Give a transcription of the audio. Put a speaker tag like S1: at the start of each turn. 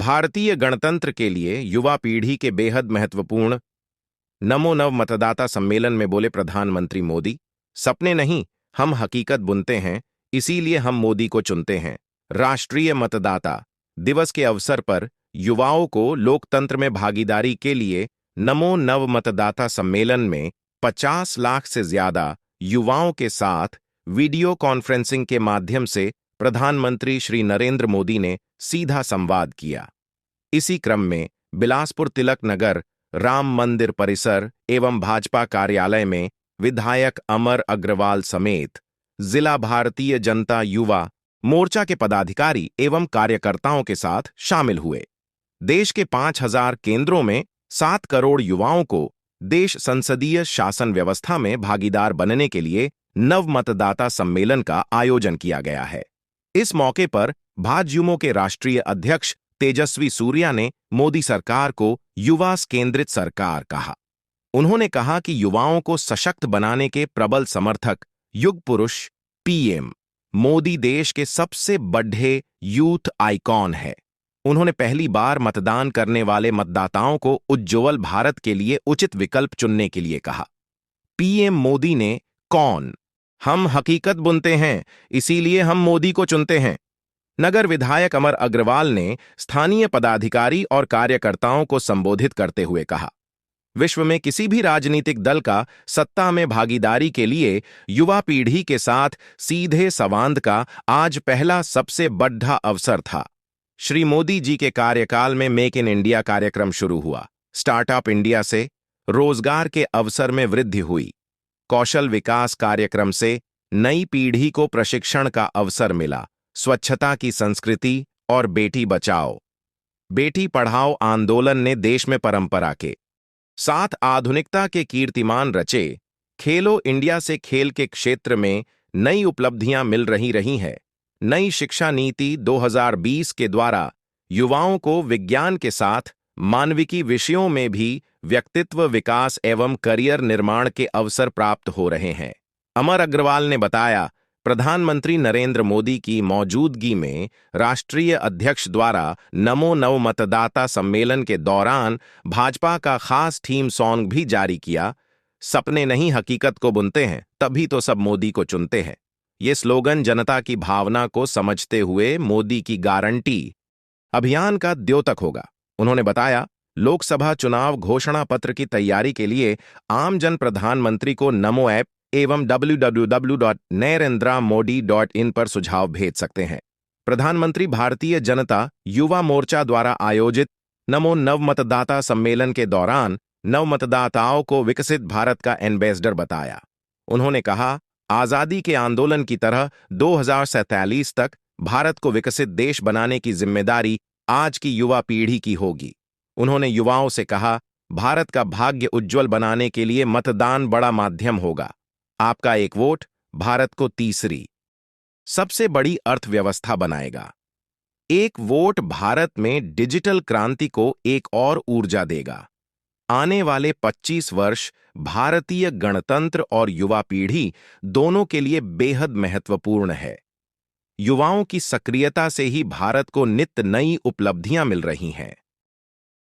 S1: भारतीय गणतंत्र के लिए युवा पीढ़ी के बेहद महत्वपूर्ण नमो नव मतदाता सम्मेलन में बोले प्रधानमंत्री मोदी, सपने नहीं, हम हकीकत बुनते हैं, इसीलिए हम मोदी को चुनते हैं। राष्ट्रीय मतदाता दिवस के अवसर पर युवाओं को लोकतंत्र में भागीदारी के लिए नमो नव मतदाता सम्मेलन में 50 लाख से ज्यादा युवाओं के साथ वीडियो कॉन्फ्रेंसिंग के माध्यम से प्रधानमंत्री श्री नरेंद्र मोदी ने सीधा संवाद किया। इसी क्रम में बिलासपुर तिलक नगर राम मंदिर परिसर एवं भाजपा कार्यालय में विधायक अमर अग्रवाल समेत जिला भारतीय जनता युवा मोर्चा के पदाधिकारी एवं कार्यकर्ताओं के साथ शामिल हुए। देश के 5000 केंद्रों में 7 करोड़ युवाओं को देश संसदीय शासन व्यवस्था में भागीदार बनने के लिए नव मतदाता सम्मेलन का आयोजन किया गया है। इस मौके पर भाजयुमो के राष्ट्रीय अध्यक्ष तेजस्वी सूर्या ने मोदी सरकार को युवा केंद्रित सरकार कहा। उन्होंने कहा कि युवाओं को सशक्त बनाने के प्रबल समर्थक युग पुरुष पीएम मोदी देश के सबसे बड़े यूथ आइकॉन है। उन्होंने पहली बार मतदान करने वाले मतदाताओं को उज्ज्वल भारत के लिए उचित विकल्प चुनने के लिए कहा। पीएम मोदी ने कौन, हम हकीकत बुनते हैं, इसीलिए हम मोदी को चुनते हैं। नगर विधायक अमर अग्रवाल ने स्थानीय पदाधिकारी और कार्यकर्ताओं को संबोधित करते हुए कहा, विश्व में किसी भी राजनीतिक दल का सत्ता में भागीदारी के लिए युवा पीढ़ी के साथ सीधे संवाद का आज पहला सबसे बड़ा अवसर था। श्री मोदी जी के कार्यकाल में मेक इन इंडिया कार्यक्रम शुरू हुआ। स्टार्टअप इंडिया से रोजगार के अवसर में वृद्धि हुई। कौशल विकास कार्यक्रम से नई पीढ़ी को प्रशिक्षण का अवसर मिला। स्वच्छता की संस्कृति और बेटी बचाओ बेटी पढ़ाओ आंदोलन ने देश में परंपरा के साथ आधुनिकता के कीर्तिमान रचे। खेलो इंडिया से खेल के क्षेत्र में नई उपलब्धियां मिल रही हैं। नई शिक्षा नीति 2020 के द्वारा युवाओं को विज्ञान के साथ मानविकी विषयों में भी व्यक्तित्व विकास एवं करियर निर्माण के अवसर प्राप्त हो रहे हैं। अमर अग्रवाल ने बताया, प्रधानमंत्री नरेंद्र मोदी की मौजूदगी में राष्ट्रीय अध्यक्ष द्वारा नमो नव मतदाता सम्मेलन के दौरान भाजपा का खास थीम सॉन्ग भी जारी किया। सपने नहीं हकीकत को बुनते हैं, तभी तो सब मोदी को चुनते हैं। ये स्लोगन जनता की भावना को समझते हुए मोदी की गारंटी अभियान का द्योतक होगा। उन्होंने बताया, लोकसभा चुनाव घोषणा पत्र की तैयारी के लिए आमजन प्रधानमंत्री को नमो ऐप एवं www.narendramodi.in पर सुझाव भेज सकते हैं। प्रधानमंत्री भारतीय जनता युवा मोर्चा द्वारा आयोजित नमो नव मतदाता सम्मेलन के दौरान नव मतदाताओं को विकसित भारत का एम्बेसडर बताया। उन्होंने कहा, आजादी के आंदोलन की तरह 2047 तक भारत को विकसित देश बनाने की जिम्मेदारी आज की युवा पीढ़ी की होगी। उन्होंने युवाओं से कहा, भारत का भाग्य उज्जवल बनाने के लिए मतदान बड़ा माध्यम होगा। आपका एक वोट भारत को तीसरी सबसे बड़ी अर्थव्यवस्था बनाएगा। एक वोट भारत में डिजिटल क्रांति को एक और ऊर्जा देगा। आने वाले 25 वर्ष भारतीय गणतंत्र और युवा पीढ़ी दोनों के लिए बेहद महत्वपूर्ण है। युवाओं की सक्रियता से ही भारत को नित्य नई उपलब्धियां मिल रही हैं।